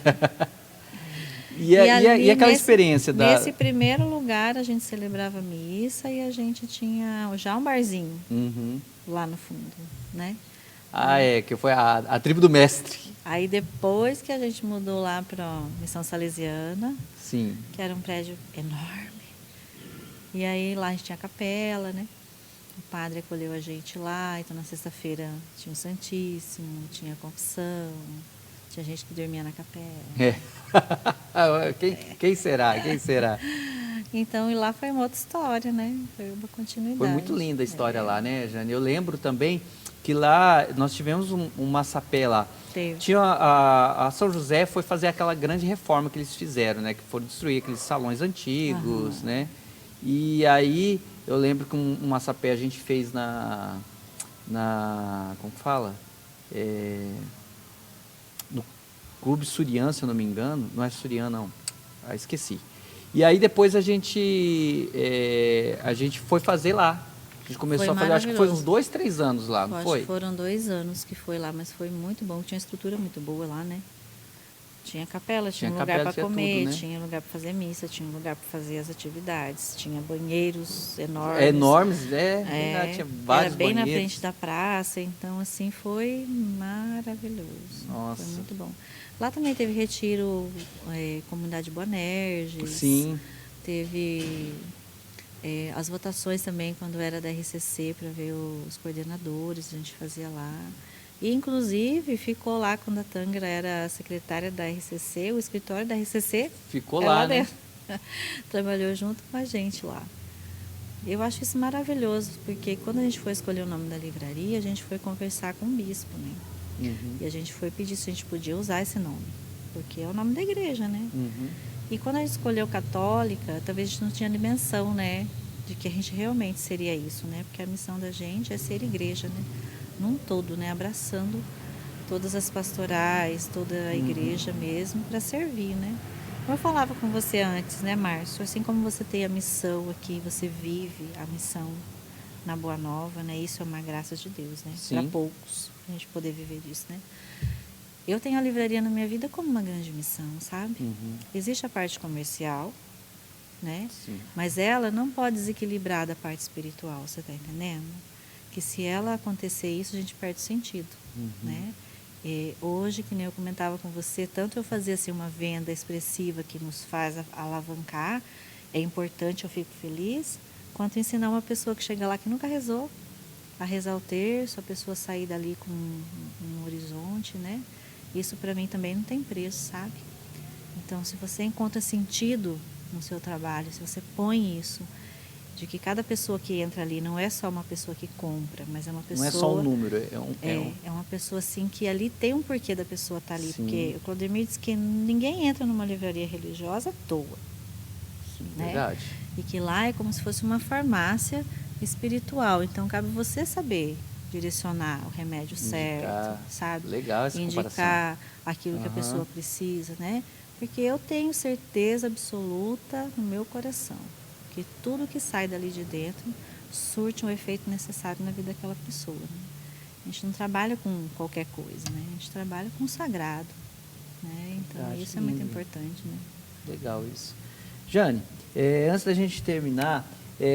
E aquela experiência da... Nesse primeiro lugar, a gente celebrava a missa e a gente tinha já um barzinho lá no fundo, né? que foi a tribo do mestre. Aí depois que a gente mudou lá para a Missão Salesiana, sim, que era um prédio enorme, e aí lá a gente tinha a capela, né? O padre acolheu a gente lá, então na sexta-feira tinha o Santíssimo, tinha a confissão, tinha gente que dormia na capela. Quem será? Quem será? Então, e lá foi uma outra história, né? Foi uma continuidade. Foi muito linda a história lá, né, Jane? Eu lembro também que lá nós tivemos um massapé lá. Teve. Tinha a São José foi fazer aquela grande reforma que eles fizeram, né? Que foram destruir aqueles salões antigos, né? E aí eu lembro que um massapé a gente fez como fala? No Clube Surian, se eu não me engano. Não é Surian, não. Esqueci. E aí depois a gente foi fazer lá. A gente começou a fazer, acho que foi uns 2, 3 anos lá, não foi? Acho que foram 2 anos que foi lá, mas foi muito bom. Tinha estrutura muito boa lá, né? Tinha capela, tinha um lugar para comer, tudo, né? Tinha lugar para fazer missa, tinha um lugar para fazer as atividades, tinha banheiros enormes. Enormes, tinha vários era bem banheiros. na frente da praça, então assim foi maravilhoso. Nossa. Foi muito bom. Lá também teve retiro, Comunidade Boanerges. Sim. Teve as votações também, quando era da RCC, para ver os coordenadores, a gente fazia lá. E, inclusive, ficou lá quando a Tangra era secretária da RCC, o escritório da RCC. Ficou lá, né? Trabalhou junto com a gente lá. Eu acho isso maravilhoso, porque quando a gente foi escolher o nome da livraria, a gente foi conversar com o bispo, né? Uhum. E a gente foi pedir se a gente podia usar esse nome, porque é o nome da igreja, né? Uhum. E quando a gente escolheu católica, talvez a gente não tinha dimensão, né? De que a gente realmente seria isso, né? Porque a missão da gente é ser igreja, né? Num todo, né? Abraçando todas as pastorais, toda a igreja mesmo, para servir, né? Como eu falava com você antes, né, Márcio? Assim como você tem a missão aqui, você vive a missão na Boa Nova, né? Isso é uma graça de Deus, né? Para poucos, a gente poder viver disso, né? Eu tenho a livraria na minha vida como uma grande missão, sabe? Uhum. Existe a parte comercial, né? Sim. Mas ela não pode desequilibrar da parte espiritual, você está entendendo? Que se ela acontecer isso, a gente perde o sentido, né? E hoje, que nem eu comentava com você, tanto eu fazer assim, uma venda expressiva que nos faz alavancar, é importante, eu fico feliz, quanto ensinar uma pessoa que chega lá que nunca rezou, a rezar o terço, a pessoa sair dali com um horizonte, né? Isso para mim também não tem preço, sabe? Então, se você encontra sentido no seu trabalho, se você põe isso, de que cada pessoa que entra ali não é só uma pessoa que compra, mas é uma pessoa... Não é só um número, é uma pessoa assim que ali tem um porquê da pessoa estar ali. Sim. Porque o Claudemir diz que ninguém entra numa livraria religiosa à toa. Sim, né? verdade. E que lá é como se fosse uma farmácia espiritual. Então, cabe você saber direcionar o remédio certo, sabe? Legal essa indicar comparação. aquilo que a pessoa precisa, né? Porque eu tenho certeza absoluta no meu coração que tudo que sai dali de dentro surte um efeito necessário na vida daquela pessoa. Né? A gente não trabalha com qualquer coisa, né? A gente trabalha com o sagrado. Né? Então, isso é muito importante. Né? Legal isso. Jane, antes da gente terminar,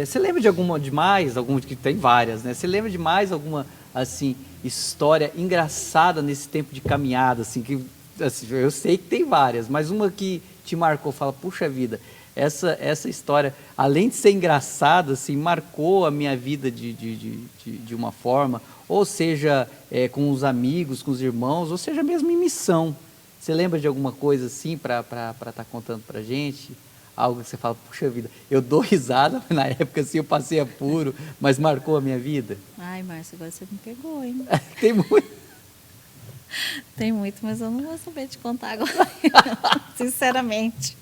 você lembra de alguma que tem várias, né? Você lembra de mais alguma, assim, história engraçada nesse tempo de caminhada, assim, que assim, eu sei que tem várias, mas uma que te marcou, fala, puxa vida, essa história, além de ser engraçada, assim, marcou a minha vida de uma forma, ou seja, com os amigos, com os irmãos, ou seja, mesmo em missão. Você lembra de alguma coisa assim para estar contando para a gente? Algo que você fala, puxa vida, eu dou risada, na época assim eu passei apuro, mas marcou a minha vida? Ai, Márcio, agora você me pegou, hein? Tem muito. Tem muito, mas eu não vou saber te contar agora, sinceramente.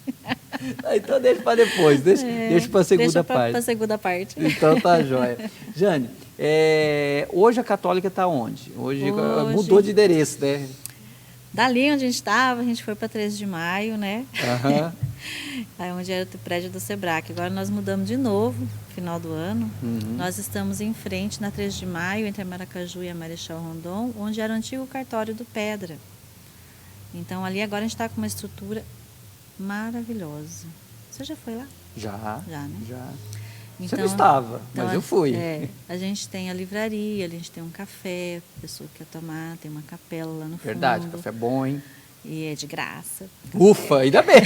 Então deixa para depois, deixa para a segunda parte. Para a segunda parte. Então tá jóia. Jane, hoje a Católica está onde? Hoje mudou de endereço, né? Dali onde a gente estava, a gente foi para 13 de maio, né? Aí onde era o prédio do Sebrae. Agora nós mudamos de novo, final do ano. Nós estamos em frente, na 13 de maio, entre a Maracaju e a Marechal Rondon, onde era o antigo cartório do Pedra. Então ali agora a gente está com uma estrutura maravilhosa. Você já foi lá? Já, né? Já. Então, você não estava, mas eu fui. A gente tem a livraria, a gente tem um café, a pessoa que quer tomar, tem uma capela lá no fundo. Verdade, café bom, hein? E é de graça. Ufa, ainda bem.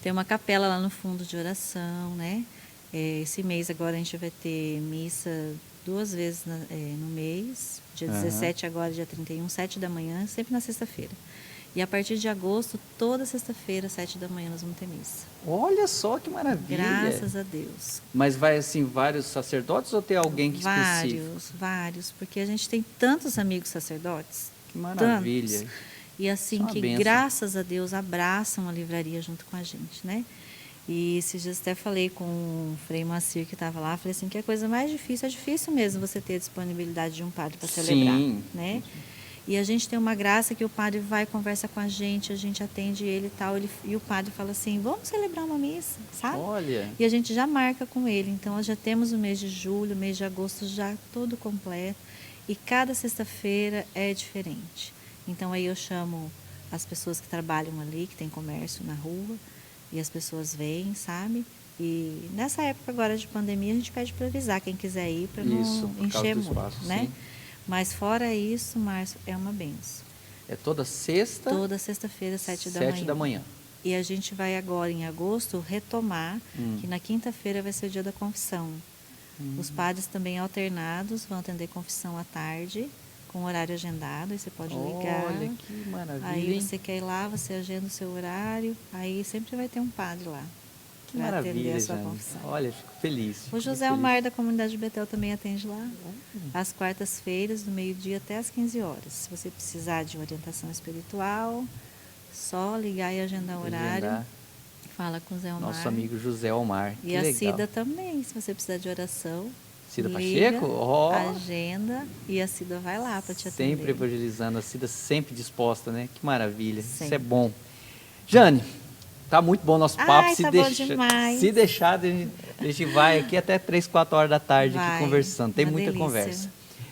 Tem uma capela lá no fundo de oração, né? Esse mês agora a gente vai ter missa 2 vezes no mês, dia 17 agora, dia 31, 7 da manhã, sempre na sexta-feira. E a partir de agosto, toda sexta-feira, 7 da manhã, nós vamos ter missa. Olha só que maravilha. Graças a Deus. Mas vai assim, vários sacerdotes ou tem alguém que específico? Vários, porque a gente tem tantos amigos sacerdotes. Que maravilha. Tantos, e assim, que benção. graças a Deus abraçam a livraria junto com a gente, né? E esses dias até falei com o Frei Macir que estava lá, falei assim, que a coisa mais difícil, é difícil mesmo você ter a disponibilidade de um padre para celebrar, né? E a gente tem uma graça que o padre vai, conversa com a gente atende ele e tal, e o padre fala assim, vamos celebrar uma missa, sabe? Olha. E a gente já marca com ele, então nós já temos o mês de julho, o mês de agosto já todo completo, e cada sexta-feira é diferente. Então aí eu chamo as pessoas que trabalham ali, que tem comércio na rua, e as pessoas vêm, sabe? E nessa época agora de pandemia a gente pede para avisar quem quiser ir, para não encher muito, espaço, né? Sim. Mas fora isso, Márcio, é uma benção. É toda sexta? Toda sexta-feira, 7 da manhã. E a gente vai agora, em agosto, retomar, que na quinta-feira vai ser o dia da confissão. Os padres também alternados vão atender confissão à tarde, com horário agendado, aí você pode ligar. Olha que maravilha, Aí hein? você quer ir lá, você agenda o seu horário, aí sempre vai ter um padre lá Que para atender maravilha, a sua Jane. confissão. Olha, fico feliz. O fico José muito Almar da comunidade de Betel também atende lá, feliz. às quartas-feiras, do meio-dia até às 15 horas. Se você precisar de orientação espiritual, só ligar e agendar o horário. Agendar. Fala com o Zé Almar. Nosso amigo José Almar. E que a legal. Cida também, se você precisar de oração. Cida liga, Pacheco? Ó. agenda e a Cida vai lá para te atender. Sempre evangelizando, a Cida sempre disposta, né? Que maravilha. Isso Sempre. é bom. Jane, tá muito bom o nosso papo. Ai, tá bom demais. Se deixar, a gente vai aqui até 3, 4 horas da tarde aqui Vai, conversando. Tem uma muita delícia. conversa.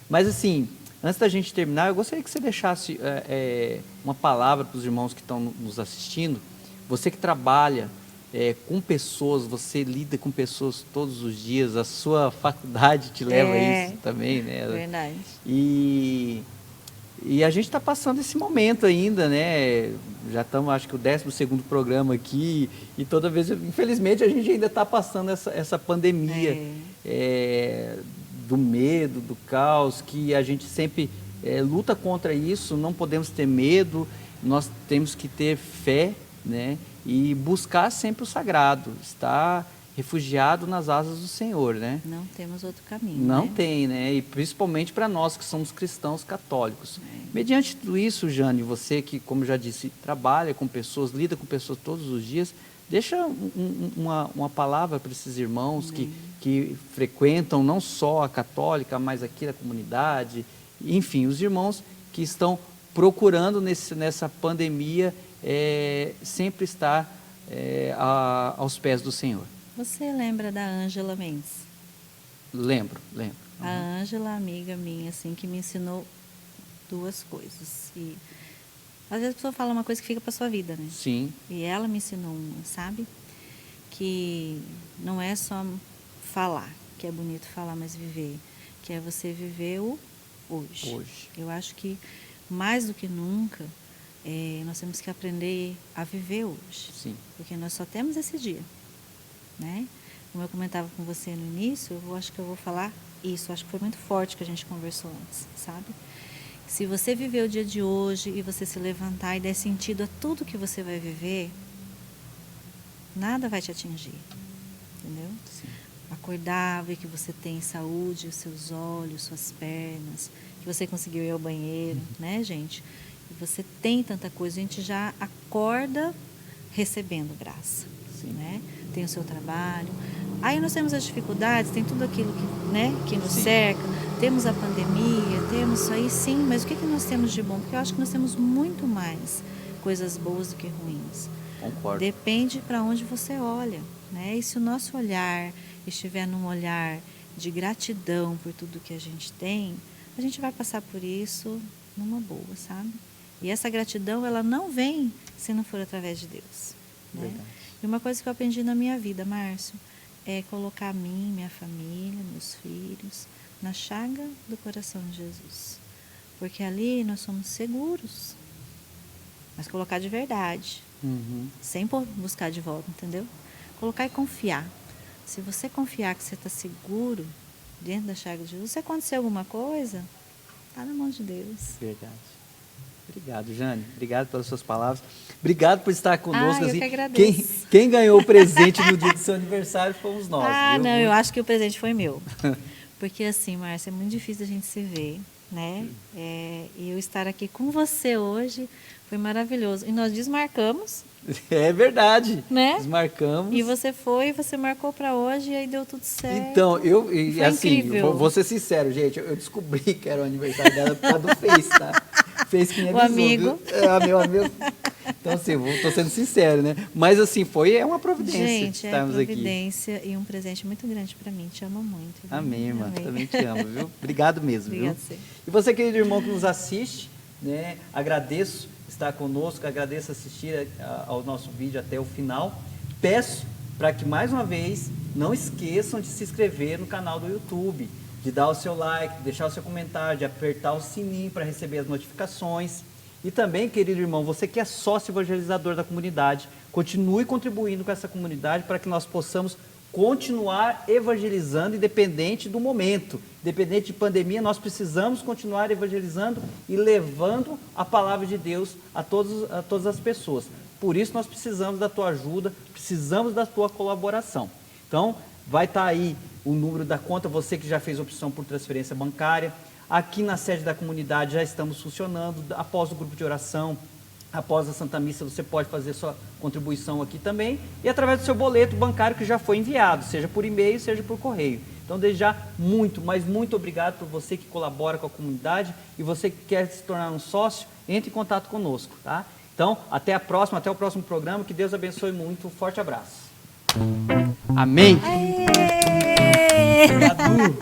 Mas assim, antes da gente terminar, eu gostaria que você deixasse uma palavra para os irmãos que estão nos assistindo. Você que trabalha com pessoas, você lida com pessoas todos os dias, a sua faculdade te leva a isso também, né? Verdade. E a gente está passando esse momento ainda, né? Já estamos, acho que o 12º programa aqui, e toda vez, infelizmente, a gente ainda está passando essa pandemia do medo, do caos, que a gente sempre luta contra isso, não podemos ter medo, nós temos que ter fé, né? E buscar sempre o sagrado, estar refugiado nas asas do Senhor, né? Não temos outro caminho. Não né? tem, né? E principalmente para nós que somos cristãos católicos. Mediante tudo isso, Jane, você que, como já disse, trabalha com pessoas, lida com pessoas todos os dias, deixa uma palavra para esses irmãos que frequentam não só a católica, mas aqui na comunidade, enfim, os irmãos que estão procurando nessa pandemia sempre estar aos pés do Senhor. Você lembra da Ângela Mendes? Lembro. A Ângela, amiga minha, assim, que me ensinou 2 coisas. E às vezes a pessoa fala uma coisa que fica para sua vida, né? Sim. E ela me ensinou uma, sabe? Que não é só falar, que é bonito falar, mas viver. Que é você viver o hoje. Eu acho que mais do que nunca, nós temos que aprender a viver hoje. Sim. Porque nós só temos esse dia, né? Como eu comentava com você no início, acho que eu vou falar isso. Acho que foi muito forte que a gente conversou antes, sabe? Se você viver o dia de hoje e você se levantar e der sentido a tudo que você vai viver, nada vai te atingir, entendeu? Sim. Acordar, ver que você tem saúde, os seus olhos, suas pernas, que você conseguiu ir ao banheiro, né, gente? E você tem tanta coisa, a gente já acorda recebendo graça, Sim. né? Tem o seu trabalho. Aí nós temos as dificuldades, tem tudo aquilo que nos Sim. cerca, temos a pandemia, temos isso aí, sim, mas o que nós temos de bom? Porque eu acho que nós temos muito mais coisas boas do que ruins. Concordo. Depende para onde você olha, né? E se o nosso olhar estiver num olhar de gratidão por tudo que a gente tem, a gente vai passar por isso numa boa, sabe? E essa gratidão, ela não vem se não for através de Deus, né? Verdade. E uma coisa que eu aprendi na minha vida, Márcio, é colocar a mim, minha família, meus filhos, na chaga do coração de Jesus. Porque ali nós somos seguros. Mas colocar de verdade, sem buscar de volta, entendeu? Colocar e confiar. Se você confiar que você está seguro dentro da chaga de Jesus, se acontecer alguma coisa, está na mão de Deus. Verdade. Obrigado, Jane. Obrigado pelas suas palavras. Obrigado por estar conosco. Eu assim. que agradeço. Quem ganhou o presente no dia do seu aniversário fomos nós. Viu? Não, eu acho que o presente foi meu. Porque assim, Márcia, é muito difícil a gente se ver, né? E eu estar aqui com você hoje foi maravilhoso. E nós desmarcamos. É verdade. Né? Desmarcamos. E você marcou para hoje e aí deu tudo certo. Então, Foi assim, incrível. vou ser sincero, gente, eu descobri que era o aniversário dela por causa do Face, tá? Face que me avisou, amigo. Viu? Meu amigo. Então, assim, estou sendo sincero, né? Mas, assim, é uma providência. Gente, estarmos é aqui. providência e um presente muito grande para mim. Te amo muito. Viu? Amém, irmã. Amém. Também te amo, viu? Obrigado mesmo, Obrigada, viu? você. E você, querido irmão que nos assiste, né? Agradeço estar conosco, agradeço assistir ao nosso vídeo até o final. Peço para que, mais uma vez, não esqueçam de se inscrever no canal do YouTube, de dar o seu like, de deixar o seu comentário, de apertar o sininho para receber as notificações. E também, querido irmão, você que é sócio evangelizador da comunidade, continue contribuindo com essa comunidade para que nós possamos continuar evangelizando independente do momento, independente de pandemia, nós precisamos continuar evangelizando e levando a palavra de Deus a todas as pessoas. Por isso nós precisamos da tua ajuda, precisamos da tua colaboração. Então, vai estar aí o número da conta, você que já fez opção por transferência bancária. Aqui na sede da comunidade já estamos funcionando, após o grupo de oração, após a Santa Missa, você pode fazer sua contribuição aqui também, e através do seu boleto bancário que já foi enviado, seja por e-mail, seja por correio. Então, desde já, mas muito obrigado por você que colabora com a comunidade, e você que quer se tornar um sócio, entre em contato conosco, tá? Então, até o próximo programa, que Deus abençoe muito, um forte abraço. Amém! Aê! Obrigado.